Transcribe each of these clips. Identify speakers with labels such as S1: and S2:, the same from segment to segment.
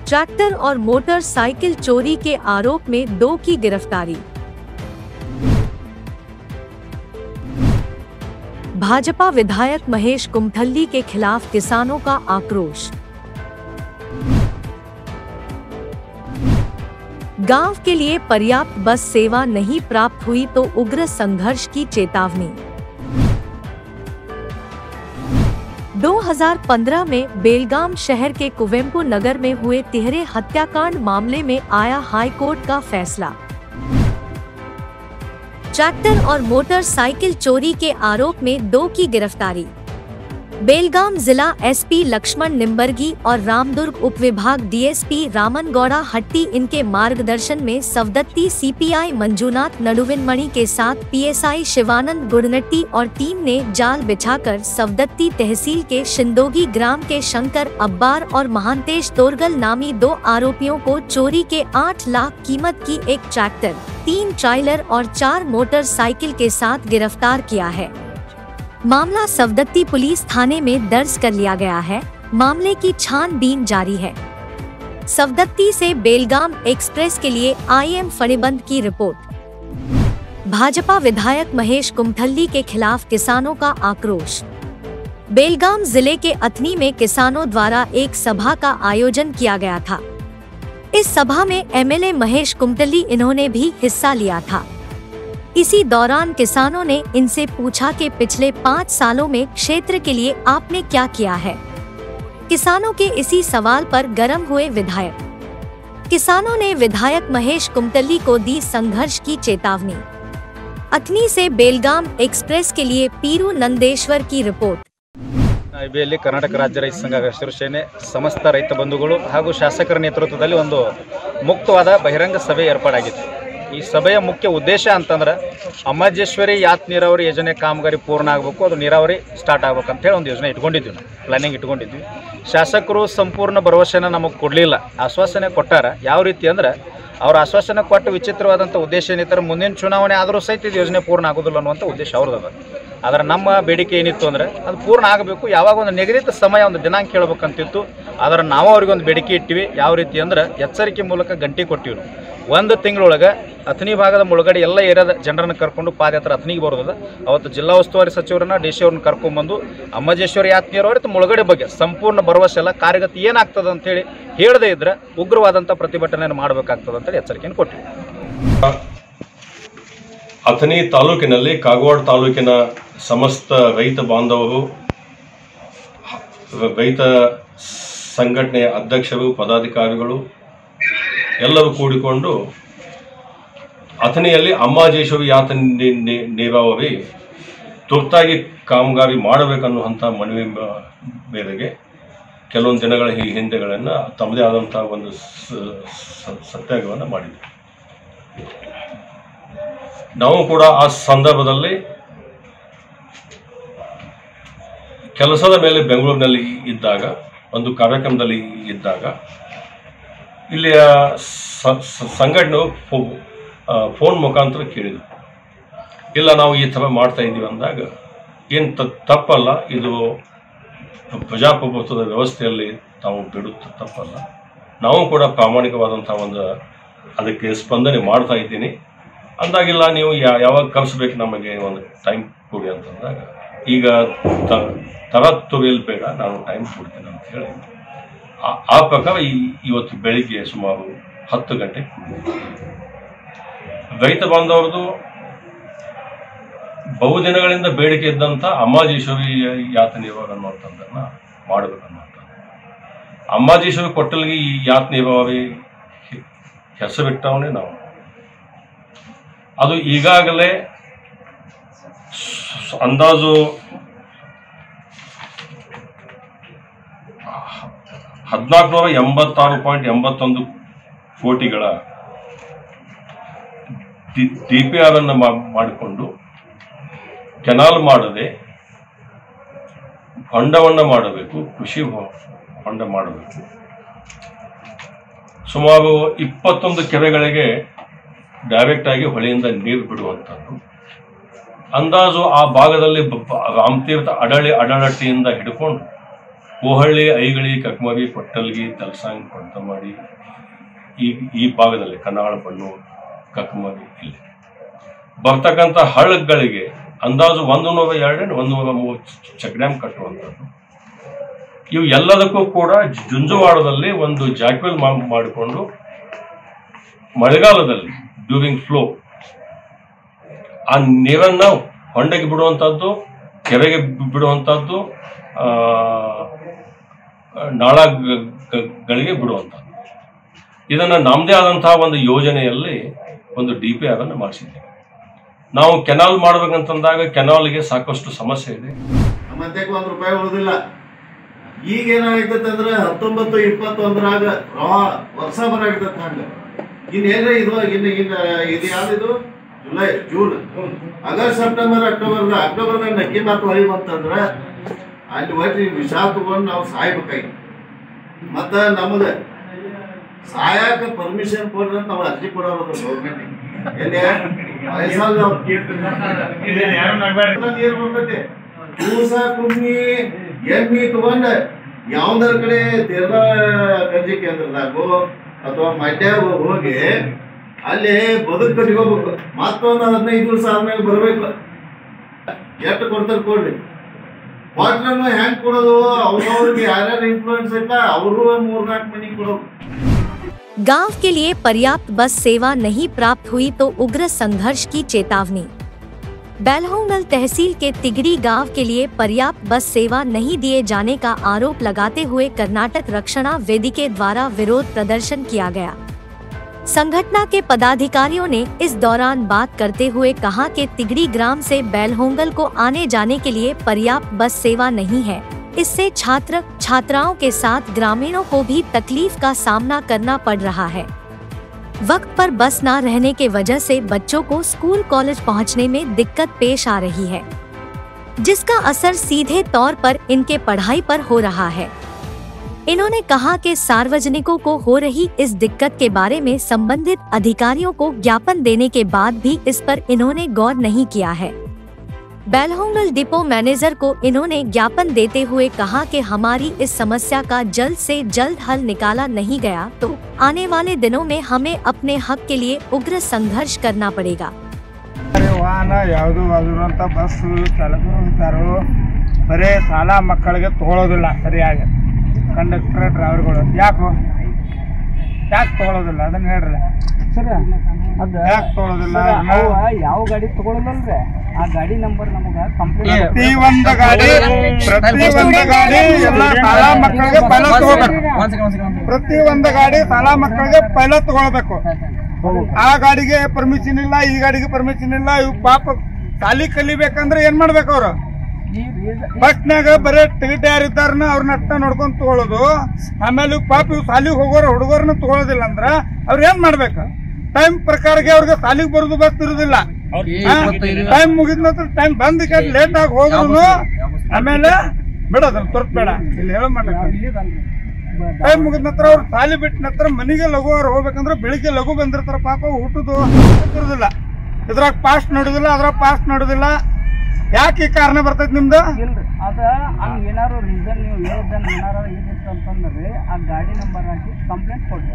S1: Tractor और motorcycle चोरी के आरोप में 2 की गिरफ्तारी। भाजपा विधायक महेश कुमठल्ली के खिलाफ किसानों का आक्रोश। गांव के लिए पर्याप्त बस सेवा नहीं प्राप्त हुई तो उग्र संघर्ष की चेतावनी। 2015 में बेलगाम शहर के कुवेंपु नगर में हुए तिहरे हत्याकांड मामले में आया हाईकोर्ट का फैसला। ट्रैक्टर और मोटरसाइकिल चोरी के आरोप में 2 की गिरफ्तारी। बेलगाम जिला एसपी लक्ष्मण निम्बर्गी और रामदुर्ग उपविभाग डीएसपी रामन गौड़ा हट्टी इनके मार्गदर्शन में सवदत्ती सीपीआई मंजुनाथ नडुविनमणि के साथ पीएसआई शिवानंद गुड़नट्टी और टीम ने जाल बिछाकर सवदत्ती तहसील के शिंदोगी ग्राम के शंकर अब्बार और महांतेश तोरगल नामी 2 आरोपियों को चोरी के 8 लाख कीमत की एक ट्रैक्टर, 3 ट्रायलर और 4 मोटरसाइकिल के साथ गिरफ्तार किया है। मामला सवदत्ती पुलिस थाने में दर्ज कर लिया गया है। मामले की छानबीन जारी है। सवदत्ती से बेलगाम एक्सप्रेस के लिए आईएम फणिबंद की रिपोर्ट। भाजपा विधायक महेश कुमठल्ली के खिलाफ किसानों का आक्रोश। बेलगाम जिले के अथनी में किसानों द्वारा एक सभा का आयोजन किया गया था। इस सभा में एमएलए महेश कुमठल्ली इन्होंने भी हिस्सा लिया था। इसी दौरान किसानों ने इनसे पूछा कि पिछले 5 सालों में क्षेत्र के लिए आपने क्या किया है। किसानों के इसी सवाल पर गर्म हुए विधायक। किसानों ने विधायक महेश कुमठल्ली को दी संघर्ष की चेतावनी। अथनी से बेलगाम एक्सप्रेस के लिए पीरू नंदेश्वर की रिपोर्ट।
S2: कर्नाटक राज्य रೈತ ಸಂಘ ಹಸಿರು ಸೇನೆ ಸಮಸ್ತ ರೈತ ಬಂಧುಗಳು ಹಾಗೂ ಶಾಸಕರ ನೇತೃತ್ವದಲ್ಲಿ ಒಂದು ಮುಕ್ತವಾದ ಬಹಿರಂಗ ಸಭೆ ಏರ್ಪಾಡಾಗಿತ್ತು। ಈ ಸಭೆಯ ಮುಖ್ಯ ಉದ್ದೇಶ ಅಂತಂದ್ರೆ ಅಮ್ಮಜೇಶ್ವರಿ ಯಾತ್ ನೀರಾವರಿ ಯೋಜನೆ ಕಾಮಗಾರಿ ಪೂರ್ಣ ಆಗಬೇಕು, ಅದು ನೀರಾವರಿ ಸ್ಟಾರ್ಟ್ ಆಗಬೇಕು ಅಂತ ಹೇಳಿ ಒಂದು ಯೋಜನೆ ಇಟ್ಕೊಂಡಿದ್ವಿ, ನಾವು ಪ್ಲಾನಿಂಗ್ ಇಟ್ಕೊಂಡಿದ್ವಿ। ಶಾಸಕರು ಸಂಪೂರ್ಣ ಭರವಸೆನ ನಮಗೆ ಕೊಡಲಿಲ್ಲ, ಆಶ್ವಾಸನೆ ಕೊಟ್ಟಾರ। ಯಾವ ರೀತಿ ಅಂದ್ರೆ ಅವ್ರ ಆಶ್ವಾಸನೆ ಕೊಟ್ಟು ವಿಚಿತ್ರವಾದಂಥ ಉದ್ದೇಶ ಏನಿತ್ತು, ಮುಂದಿನ ಚುನಾವಣೆ ಆದರೂ ಸಹಿತ ಇದು ಯೋಜನೆ ಪೂರ್ಣ ಆಗೋದಿಲ್ಲ ಅನ್ನುವಂಥ ಉದ್ದೇಶ ಅವ್ರದ್ದು। ಆದರೆ ನಮ್ಮ ಬೇಡಿಕೆ ಏನಿತ್ತು ಅಂದರೆ ಅದು ಪೂರ್ಣ ಆಗಬೇಕು, ಯಾವಾಗ ಒಂದು ನಿಗದಿತ ಸಮಯ ಒಂದು ದಿನಾಂಕ ಹೇಳಬೇಕಂತಿತ್ತು। ಆದರೆ ನಾವು ಅವ್ರಿಗೆ ಒಂದು ಬೇಡಿಕೆ ಇಟ್ಟಿವಿ। ಯಾವ ರೀತಿ ಅಂದ್ರೆ ಎಚ್ಚರಿಕೆ ಮೂಲಕ ಗಂಟೆ ಕೊಟ್ಟಿವಿ। 1 ತಿಂಗಳೊಳಗೆ ಅಥಣಿ ಭಾಗದ ಮುಳುಗಡೆ ಎಲ್ಲ ಏರಿಯಾದ ಜನರನ್ನು ಕರ್ಕೊಂಡು ಪಾದಯಾತ್ರೆ ಅಥಣಿಗೆ ಬರೋದು। ಅವತ್ತು ಜಿಲ್ಲಾ ಉಸ್ತುವಾರಿ ಸಚಿವರನ್ನ ಡಿ.ಸಿ ಅವ್ರನ್ನ ಕರ್ಕೊಂಡ್ಬಂದು ಅಮ್ಮಜೇಶ್ವರಿ ಯಾತ್ ನೀರಾವರಿ ಮುಳುಗಡೆ ಬಗ್ಗೆ ಸಂಪೂರ್ಣ ಭರವಸೆ ಎಲ್ಲ ಕಾರ್ಯಗತ ಏನಾಗ್ತದೆ ಅಂತೇಳಿ ಹೇಳದೇ ಇದ್ರೆ ಉಗ್ರವಾದಂಥ ಪ್ರತಿಭಟನೆಯನ್ನು ಮಾಡಬೇಕಾಗ್ತದೆ ಅಂತೇಳಿ ಎಚ್ಚರಿಕೆಯನ್ನು ಕೊಟ್ಟಿವಿ।
S3: ಅಥಣಿ ತಾಲೂಕಿನಲ್ಲಿ ಕಾಗವಾಡ ತಾಲೂಕಿನ ಸಮಸ್ತ ರೈತ ಬಾಂಧವರು, ರೈತ ಸಂಘಟನೆಯ ಅಧ್ಯಕ್ಷರು, ಪದಾಧಿಕಾರಿಗಳು ಎಲ್ಲರೂ ಕೂಡಿಕೊಂಡು ಅಥಣಿಯಲ್ಲಿ ಅಮ್ಮಜೇಶ್ವರಿ ಯಾತ್ ನೀರಾವರಿ ತುರ್ತಾಗಿ ಕಾಮಗಾರಿ ಮಾಡಬೇಕನ್ನುವಂಥ ಮನವಿ ಮೇರೆಗೆ ಕೆಲವೊಂದು ದಿನಗಳ ಹಿಂದೆಗಳನ್ನು ತಮ್ಮದೇ ಆದಂಥ ಒಂದು ಸತ್ಯಾಗ್ರಹವನ್ನು ಮಾಡಿದ್ವಿ। ನಾವು ಕೂಡ ಆ ಸಂದರ್ಭದಲ್ಲಿ ಕೆಲಸದ ಮೇಲೆ ಬೆಂಗಳೂರಿನಲ್ಲಿ ಇದ್ದಾಗ, ಒಂದು ಕಾರ್ಯಕ್ರಮದಲ್ಲಿ ಇದ್ದಾಗ ಇಲ್ಲಿಯ ಸಂಘಟನೆಯು ಫೋನ್ ಮುಖಾಂತರ ಕೇಳಿದರು, ಇಲ್ಲ ನಾವು ಈ ಥರ ಮಾಡ್ತಾ ಇದ್ದೀವಿ ಅಂದಾಗ, ಏನು ತಪ್ಪಲ್ಲ, ಇದು ಪ್ರಜಾಪ್ರಭುತ್ವದ ವ್ಯವಸ್ಥೆಯಲ್ಲಿ ತಾವು ಬಿಡುತ್ತೆ, ತಪ್ಪಲ್ಲ, ನಾವು ಕೂಡ ಪ್ರಾಮಾಣಿಕವಾದಂಥ ಒಂದು ಅದಕ್ಕೆ ಸ್ಪಂದನೆ ಮಾಡ್ತಾ ಇದ್ದೀನಿ ಅಂದಾಗಿಲ್ಲ, ನೀವು ಯಾವಾಗ ಕಳಿಸ್ಬೇಕು, ನಮಗೆ ಒಂದು ಟೈಮ್ ಕೊಡಿ ಅಂತಂದಾಗ, ಈಗ ತರತ್ತುವೆಲ್ ಬೇಡ, ನಾನು ಟೈಮ್ ಕೊಡ್ತೀನಿ ಅಂತ ಹೇಳಿ ಆ ಪ್ರಕಾರ ಇವತ್ತು ಬೆಳಿಗ್ಗೆ ಸುಮಾರು 10 ಗಂಟೆ ರೈತ ಬಾಂಧವರದು ಬಹುದಿನಗಳಿಂದ ಬೇಡಿಕೆ ಇದ್ದಂಥ ಅಮ್ಮಜೇಶ್ವರಿ ಯಾತ್ ನೀರಾವರಿ ಅನ್ನುವಂಥದ್ದನ್ನು ಮಾಡಬೇಕನ್ನುವಂಥದ್ದು। ಅಮ್ಮಜೇಶ್ವರಿ ಕೊಟ್ಟಲ್ಗೆ ಈ ಯಾತ್ ನೀರಾವರಿ ಹೆಸರಿಟ್ಟವನೇ ನಾವು। ಅದು ಈಗಾಗಲೇ ಅಂದಾಜು 1486.81 ಕೋಟಿಗಳ DPR ಅನ್ನು ಮಾಡಿಕೊಂಡು ಕೆನಾಲ್ ಮಾಡದೆ ಹೊಂಡವನ್ನು ಮಾಡಬೇಕು, ಕೃಷಿ ಹೊಂಡ ಮಾಡಬೇಕು। ಸುಮಾರು 21 ಕೆರೆಗಳಿಗೆ ಡೈರೆಕ್ಟ್ ಆಗಿ ಹೊಳೆಯಿಂದ ನೀರು ಬಿಡುವಂಥದ್ದು। ಅಂದಾಜು ಆ ಭಾಗದಲ್ಲಿ ರಾಮತೀರ್ಥ ಅಡಳಟ್ಟಿಯಿಂದ ಹಿಡ್ಕೊಂಡು ಓಹಳ್ಳಿ, ಐಗಳಿ, ಕಕ್ಮಗಿ, ಕೊಟ್ಟಲ್ಗಿ, ತಲಸಾಂಗ್, ಪಡ್ತಮಾಡಿ ಈ ಭಾಗದಲ್ಲಿ ಕನ್ನಾಳ, ಬಣ್ಣೂರು, ಕಕ್ಮಗಿ ಇಲ್ಲಿ ಬರ್ತಕ್ಕಂಥ ಹಳ್ಳಗಳಿಗೆ ಅಂದಾಜು 102 103 ಚೆಕ್ ಡ್ಯಾಮ್ ಕಟ್ಟುವಂಥದ್ದು. ಇವು ಎಲ್ಲದಕ್ಕೂ ಕೂಡ ಜುಂಜುವಾಡದಲ್ಲಿ ಒಂದು ಜಾಕ್ವೆಲ್ ಮಾಡಿಕೊಂಡು ಮಳೆಗಾಲದಲ್ಲಿ ಡ್ಯೂರಿಂಗ್ ಫ್ಲೋ ಆ ನೀರನ್ನ ಹೊಂಡೆಗೆ ಬಿಡುವಂಥದ್ದು, ಕೆರೆಗೆ ಬಿಡುವಂಥದ್ದು, ನಾಳಗಳಿಗೆ ಬಿಡುವಂಥದ್ದು. ಇದನ್ನು ನಮ್ಮದೇ ಆದಂತಹ ಒಂದು ಯೋಜನೆಯಲ್ಲಿ ಒಂದು DPR ಅನ್ನು ಮಾಡಿಸಿದ್ದೇವೆ. ನಾವು ಕೆನಾಲ್ ಮಾಡ್ಬೇಕಂತಂದಾಗ ಕೆನಾಲ್ಗೆ ಸಾಕಷ್ಟು ಸಮಸ್ಯೆ ಇದೆ.
S4: ಮತ್ತೆ ₹1 ಉಳಿದಿಲ್ಲ. ಈಗ ಏನಾಗ್ತದೆ ಅಂದ್ರೆ 19, 21ರಾಗ ವರ್ಷ ಬರಾಗ್ತದೆ. ಹಂಗ ಇನ್ನೇನ್ರ ಇದು ಇದು ಯಾವ್ದಿದು ಜುಲೈ, ಜೂನ್, ಆಗಸ್ಟ್, ಸೆಪ್ಟೆಂಬರ್, ಅಕ್ಟೋಬರ್ದಾಗ ನಕ್ಕಿ ಮಾತು ಹೊಳಿ ಬಂತಂದ್ರೆ ಅಲ್ಲಿ ಒಟ್ಟು ವಿಷ ತಗೊಂಡು ನಾವು ಸಾಯ್ಬೇಕಾಗಿ. ಮತ್ತ ನಮಗೆ ಸಾಯಕ ಪರ್ಮಿಷನ್ ಕೊಡ್ರೆ ನಾವು ಅರ್ಜಿ ಕೊಡೋರು ಗೌರ್ಮೆಂಟ್ ನೀರು ಬರ್ತೈತಿ. ಕೂಸ ಕುಮ್ಮಿ ಎಮ್ಮಿ ತಗೊಂಡ ಯಾವ್ದಾರ ಕಡೆ ತೀರ್ಥ ಗಂಜಿ ಕೇಂದ್ರದಾಗೋ ಅಥವಾ ಮಂಡ್ಯಾಗ ಹೋಗಿ ಅಲ್ಲಿ ಬದುಕು ಕಟ್ಕೋಬೇಕು. ಮತ್ತೊಂದು 15 ದಿವಸ ಆದ್ಮೇಲೆ ಬರ್ಬೇಕು. ಎಷ್ಟು ಕೊಡ್ತಾರೆ ಕೊಡ್ರಿ. ವಾಟ್ರನ್ನು ಹೆಂಗ್ ಕೊಡೋದು? ಅವ್ರವ್ರಿಗೆ ಯಾರ್ಯಾರು ಇನ್ಫ್ಲೂಯೆನ್ಸ್ ಇಲ್ಲ ಅವರು 3-4 ಮನಿ ಕೊಡೋದು.
S1: गांव के लिए पर्याप्त बस सेवा नहीं प्राप्त हुई तो उग्र संघर्ष की चेतावनी। बेलहोंगल तहसील के तिगड़ी गांव के लिए पर्याप्त बस सेवा नहीं दिए जाने का आरोप लगाते हुए कर्नाटक रक्षणा वेदिके द्वारा विरोध प्रदर्शन किया गया। संगठन के पदाधिकारियों ने इस दौरान बात करते हुए कहा कि तिगड़ी ग्राम से बेलहोंगल को आने जाने के लिए पर्याप्त बस सेवा नहीं है। इससे छात्र छात्राओं के साथ ग्रामीणों को भी तकलीफ का सामना करना पड़ रहा है। वक्त पर बस न रहने के वजह से बच्चों को स्कूल कॉलेज पहुंचने में दिक्कत पेश आ रही है, जिसका असर सीधे तौर पर इनके पढ़ाई पर हो रहा है। इन्होंने कहा कि सार्वजनिकों को हो रही इस दिक्कत के बारे में संबंधित अधिकारियों को ज्ञापन देने के बाद भी इस पर इन्होंने गौर नहीं किया है। बेलहोंगल डिपो मैनेजर को इन्होंने ज्ञापन देते हुए कहा कि हमारी इस समस्या का जल्द से जल्द हल निकाला नहीं गया तो आने वाले दिनों में हमें अपने हक के लिए उग्र संघर्ष करना पड़ेगा।
S5: ವಾಹನ ಯಾವುದು ಅಂತ ಬಸ್ ಚಾಲಕರು ಇದ್ದಾರೋ ಬರೇ ಶಾಲಾ ಮಕ್ಕಳಿಗೆ ತಗೊಳ್ಳೋದಿಲ್ಲ ಸರಿಯಾಗಿ. ಕಂಡಕ್ಟರ್ ಡ್ರೈವರ್ಗಳು ಯಾಕೆ ತಗೊಳ್ಳೋದಿಲ್ಲ ಅದನ್ನ ಹೇಳ್ರಲ್ಲ ಸರ್. ಅದು ಯಾಕೆ ತಗೊಳ್ಳೋದಿಲ್ಲ? ಯಾವ ಗಾಡಿ ತಗೊಳ್ಳೋದಲ್ರಿ ಆ ಗಾಡಿ ನಂಬರ್ ನಮಗೆ ಕಂಪ್ಲೇಂಟ್. ಪ್ರತಿಯೊಂದು ಗಾಡಿ ಎಲ್ಲ ಶಾಲಾ ಮಕ್ಕಳಿಗೆ ಪೈಲ ತಗೋಬೇಕು. ಪ್ರತಿಯೊಂದು ಗಾಡಿ ಶಾಲಾ ಮಕ್ಕಳಿಗೆ ಪೈಲ ತಗೊಳ್ಬೇಕು. ಆ ಗಾಡಿಗೆ ಪರ್ಮಿಷನ್ ಇಲ್ಲ, ಈ ಗಾಡಿಗೆ ಪರ್ಮಿಷನ್ ಇಲ್ಲ. ಇವ್ ಪಾಪ ಶಾಲಿ ಕಲಿಬೇಕಂದ್ರೆ ಏನ್ ಮಾಡ್ಬೇಕು? ಅವ್ರು ಬಸ್ನಾಗ ಬರೇ ಟಿಕೆಟ್ ಯಾರಿದ್ದಾರನ ಅವ್ರನ್ನ ಅಷ್ಟ ನೋಡ್ಕೊಂಡ್ ತಗೊಳ್ಳೋದು. ಆಮೇಲೆ ಪಾಪ ಇವ್ ಶಾಲಿಗೆ ಹೋಗೋರು ಹುಡುಗರನ್ನ ತಗೊಳ್ಳೋದಿಲ್ಲ ಅಂದ್ರ ಅವ್ರ ಏನ್ ಮಾಡ್ಬೇಕು? ಟೈಮ್ ಪ್ರಕಾರಕ್ಕೆ ಅವ್ರಿಗೆ ಶಾಲಿಗೆ ಬರೋದು ಬಸ್ ಇರುದಿಲ್ಲ. ಟೈಮ್ ಮುಗಿದ ನಂತರ ಟೈಮ್ ಬಂದ್ ಲೇಟ್ ಆಗಿ ಹೋದ್ರು ಆಮೇಲೆ ಬಿಡೋದ್ರ ತೋರ್ಸ್ಬೇಡ ಇಲ್ಲಿ ಹೇಳೋ ಮಾಡ್ಬೇಕು. ಟೈಮ್ ಮುಗಿದ ನಂತರ ಅವ್ರು ಶಾಲಿ ಬಿಟ್ಟ ನಂತರ ಮನೆಗೆ ಲಘು ಅವ್ರು ಹೋಗ್ಬೇಕಂದ್ರೆ ಬೆಳಿಗ್ಗೆ ಲಘು ಬಂದಿರ್ತಾರ. ಪಾಪ ಊಟದ್ದು ಇರುದಿಲ್ಲ. ಇದ್ರಾಗ ಪಾಸ್ಟ್ ನೋಡುದಿಲ್ಲ, ಅದ್ರಾಗ ಪಾಸ್ಟ್ ನೋಡುದಿಲ್ಲ. ಯಾಕೆ ಈ ಕಾರಣ ಬರ್ತೈತಿ ನಿಮ್ದು? ಅದ ಹಂಗ ಏನಾರು ರೀಸನ್ ನೀವು ಹೇಳಿದ್ದನ್ನ ಏನಾರು ಇದಿತ್ತು ಅಂತಂದ್ರೆ ಆ ಗಾಡಿ ನಂಬರ್ ಹಾಕಿ ಕಂಪ್ಲೇಂಟ್ ಕೊಡ್ರಿ.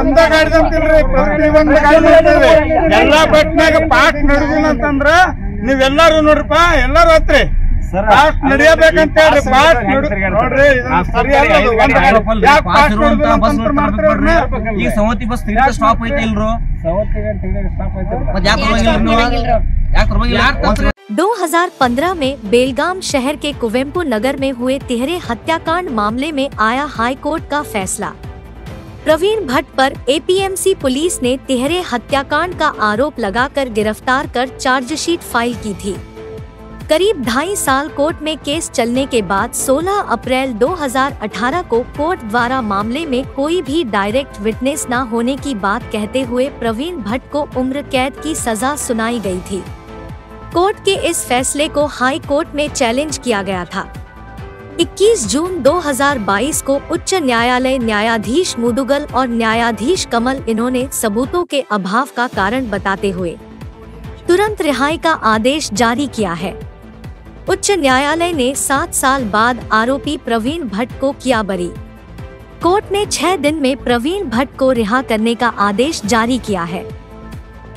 S5: ಒಂದ ಗಾಡಿ ಅಂತಿಲ್ರಿ, ಪ್ರತಿಯೊಂದು ಗಾಡಿ ಎಲ್ಲಾ ಬಸ್ನಾಗ ಪಾಸ್ಟ್ ನಡುದಿಲ್ಲ ಅಂತಂದ್ರ ನೀವೆಲ್ಲಾರು ನೋಡ್ರಿಪ್ಪ, ಎಲ್ಲಾರು ಹತ್ರಿ ಪಾಸ್ಟ್ ನಡಿಯಬೇಕಂತ ಹೇಳ್ರಿ. ಪಾಸ್ಟ್ ನೋಡ್ರಿ
S6: ಈಗ ಸವತಿ ಬಸ್ ಸ್ಟಾಪ್ ಐತೆ ಇಲ್ರು?
S1: 2015 में बेलगाम शहर के कुवेंपु नगर में हुए तिहरे हत्याकांड मामले में आया हाई कोर्ट का फैसला। प्रवीण भट्ट पर APMC पुलिस ने तिहरे हत्याकांड का आरोप लगाकर गिरफ्तार कर चार्जशीट फाइल की थी। करीब 2.5 साल कोर्ट में केस चलने के बाद 16 अप्रैल 2018 को कोर्ट द्वारा मामले में कोई भी डायरेक्ट विटनेस न होने की बात कहते हुए प्रवीण भट्ट को उम्र कैद की सजा सुनाई गई थी। कोर्ट के इस फैसले को हाई कोर्ट में चैलेंज किया गया था। 21 जून 2022 को उच्च न्यायालय न्यायाधीश मुदुगल और न्यायाधीश कमल इन्होंने सबूतों के अभाव का कारण बताते हुए तुरंत रिहाई का आदेश जारी किया है। उच्च न्यायालय ने 7 साल बाद आरोपी प्रवीण भट्ट को किया बरी। कोर्ट ने 6 दिन में प्रवीण भट्ट को रिहा करने का आदेश जारी किया है।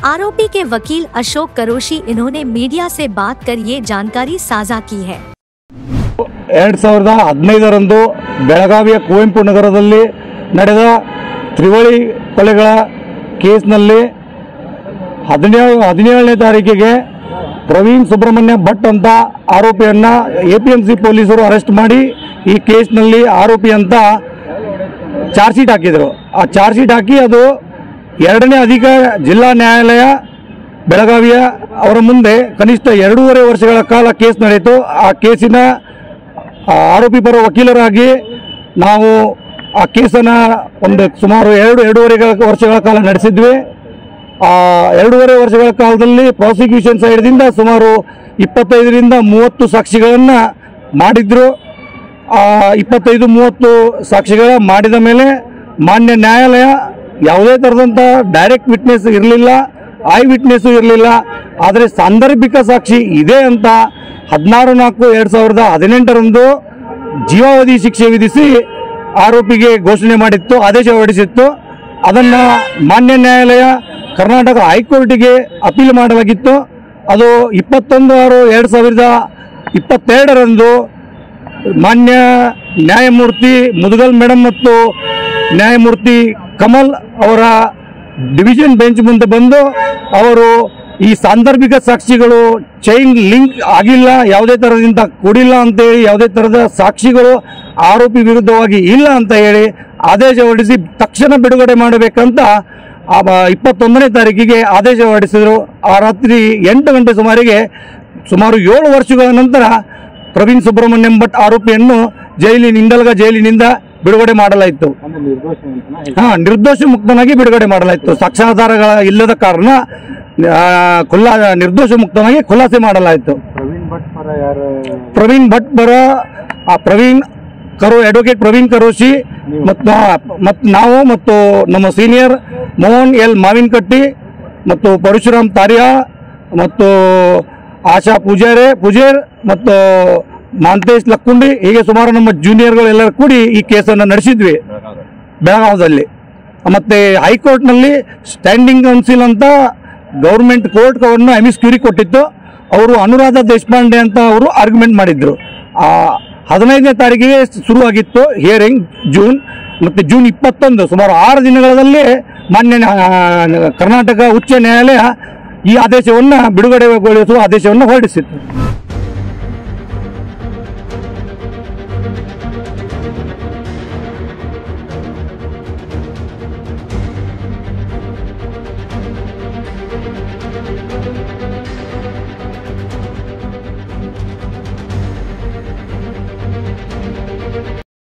S1: आरोपी के वकील अशोक करोशी इन्होंने मीडिया से बात कर ये जानकारी साझा की है।
S7: 2015 ಬೆಳಗಾವಿಯ ಕುವೆಂಪು ನಗರದಲ್ಲಿ ನಡೆದ ತ್ರಿವಳಿ ಕೊಲೆಗಳ ಕೇಸ್ನಲ್ಲಿ 17ನೇ ತಾರೀಕಿಗೆ ಪ್ರವೀಣ್ ಸುಬ್ರಹ್ಮಣ್ಯ ಭಟ್ ಅಂತ ಆರೋಪಿಯನ್ನ ಎಪಿಎಂಸಿ ಪೊಲೀಸರು ಅರೆಸ್ಟ್ ಮಾಡಿ ಈ ಕೇಸ್ನಲ್ಲಿ ಆರೋಪಿ ಅಂತ ಚಾರ್ಜ್ ಶೀಟ್ ಹಾಕಿದರು। ಆ ಚಾರ್ಜ್ ಶೀಟ್ ಹಾಕಿ ಅದು 2ನೇ ಅಧಿಕಾರ ಜಿಲ್ಲಾ ನ್ಯಾಯಾಲಯ ಬೆಳಗಾವಿಯ ಅವರ ಮುಂದೆ ಕನಿಷ್ಠ 2.5 ವರ್ಷಗಳ ಕಾಲ ಕೇಸ್ ನಡೆಯಿತು। ಆ ಕೇಸಿನ ಆರೋಪಿ ಪರ ವಕೀಲರಾಗಿ ನಾವು ಆ ಕೇಸನ್ನು ಸುಮಾರು 2.5 ವರ್ಷಗಳ ಕಾಲ ನಡೆಸಿದ್ವಿ। 2.5 ವರ್ಷಗಳ ಕಾಲದಲ್ಲಿ ಪ್ರಾಸಿಕ್ಯೂಷನ್ ಸೈಡ್ದಿಂದ ಸುಮಾರು 25ರಿಂದ 30 ಸಾಕ್ಷಿಗಳನ್ನು ಮಾಡಿದ್ರು। 25-30 ಸಾಕ್ಷಿಗಳ ಮಾಡಿದ ಮೇಲೆ ಮಾನ್ಯ ನ್ಯಾಯಾಲಯ ಯಾವುದೇ ಥರದಂಥ ಡೈರೆಕ್ಟ್ ವಿಟ್ನೆಸ್ ಇರಲಿಲ್ಲ, ಐ ವಿಟ್ನೆಸ್ಸು ಇರಲಿಲ್ಲ, ಆದರೆ ಸಾಂದರ್ಭಿಕ ಸಾಕ್ಷಿ ಇದೆ ಅಂತ 16/4/2018 ಜೀವಾವಧಿ ಶಿಕ್ಷೆ ವಿಧಿಸಿ ಆರೋಪಿಗೆ ಘೋಷಣೆ ಮಾಡಿತ್ತು, ಆದೇಶ ಹೊರಡಿಸಿತ್ತು। ಅದನ್ನು ಮಾನ್ಯ ನ್ಯಾಯಾಲಯ ಕರ್ನಾಟಕ ಹೈಕೋರ್ಟಿಗೆ ಅಪೀಲ್ ಮಾಡಲಾಗಿತ್ತು। ಅದು 21/6/2022 ಮಾನ್ಯ ನ್ಯಾಯಮೂರ್ತಿ ಮುದುಗಲ್ ಮೇಡಮ್ ಮತ್ತು ನ್ಯಾಯಮೂರ್ತಿ ಕಮಲ್ ಅವರ ಡಿವಿಷನ್ ಬೆಂಚ್ ಮುಂದೆ ಬಂದು ಅವರು ಈ ಸಾಂದರ್ಭಿಕ ಸಾಕ್ಷಿಗಳು ಚೈನ್ ಲಿಂಕ್ ಆಗಿಲ್ಲ, ಯಾವುದೇ ಥರದಿಂದ ಕೂಡಿಲ್ಲ ಅಂತೇಳಿ, ಯಾವುದೇ ಥರದ ಸಾಕ್ಷಿಗಳು ಆರೋಪಿ ವಿರುದ್ಧವಾಗಿ ಇಲ್ಲ ಅಂತ ಹೇಳಿ ಆದೇಶ ಹೊರಡಿಸಿ ತಕ್ಷಣ ಬಿಡುಗಡೆ ಮಾಡಬೇಕಂತ 21ನೇ ತಾರೀಕಿಗೆ ಆದೇಶ ಹೊರಡಿಸಿದರು। ಆ ರಾತ್ರಿ 8 ಗಂಟೆ ಸುಮಾರಿಗೆ ಸುಮಾರು 7 ವರ್ಷಗಳ ನಂತರ ಪ್ರವೀಣ್ ಸುಬ್ರಹ್ಮಣ್ಯಂ ಭಟ್ ಆರೋಪಿಯನ್ನು ಇಂಡಲ್ಗ ಜೈಲಿನಿಂದ ಬಿಡುಗಡೆ ಮಾಡಲಾಯಿತು। ನಿರ್ದೋಷ ಮುಕ್ತನಾಗಿ ಬಿಡುಗಡೆ ಮಾಡಲಾಯಿತು। ಸಾಕ್ಷ್ಯಾಧಾರಗಳ ಇಲ್ಲದ ಕಾರಣ ನಿರ್ದೋಷ ಮುಕ್ತನಾಗಿ ಖುಲಾಸೆ ಮಾಡಲಾಯಿತು। ಪ್ರವೀಣ್ ಭಟ್ ಪರ ಅಡ್ವೊಕೇಟ್ ಪ್ರವೀಣ್ ಕರೋಶಿ ಮತ್ತು ನಾವು ಮತ್ತು ನಮ್ಮ ಸೀನಿಯರ್ ಮೋಹನ್ ಎಲ್ ಮಾವಿನಕಟ್ಟಿ ಮತ್ತು ಪರಶುರಾಮ್ ತಾರಿಯಾ ಮತ್ತು ಆಶಾ ಪೂಜೇರ್ ಮತ್ತು ಮಾಂತೇಶ್ ಲಕ್ಕುಂಡಿ, ಹೀಗೆ ಸುಮಾರು ನಮ್ಮ ಜೂನಿಯರ್ಗಳು ಎಲ್ಲರೂ ಕೂಡಿ ಈ ಕೇಸನ್ನು ನಡೆಸಿದ್ವಿ ಬೆಳಗಾವದಲ್ಲಿ। ಮತ್ತು ಹೈಕೋರ್ಟ್ನಲ್ಲಿ ಸ್ಟ್ಯಾಂಡಿಂಗ್ ಕೌನ್ಸಿಲ್ ಅಂತ ಗೌರ್ಮೆಂಟ್ ಕೋರ್ಟ್ ಅವರನ್ನು ಅಮಿಸ್ ಕ್ಯೂರಿ ಕೊಟ್ಟಿತ್ತು। ಅವರು ಅನುರಾಧ ದೇಶಪಾಂಡೆ ಅಂತ ಅವರು ಆರ್ಗ್ಯುಮೆಂಟ್ ಮಾಡಿದ್ರು। 15ನೇ ತಾರೀಕಿಗೆ ಶುರುವಾಗಿತ್ತು ಹಿಯರಿಂಗ್ ಜೂನ್ 21 ಸುಮಾರು 6 ದಿನಗಳಲ್ಲಿ ಮಾನ್ಯ ಕರ್ನಾಟಕ ಉಚ್ಚ ನ್ಯಾಯಾಲಯ ಈ ಆದೇಶವನ್ನು ಬಿಡುಗಡೆಗೊಳಿಸುವ ಆದೇಶವನ್ನು ಹೊರಡಿಸಿತ್ತು।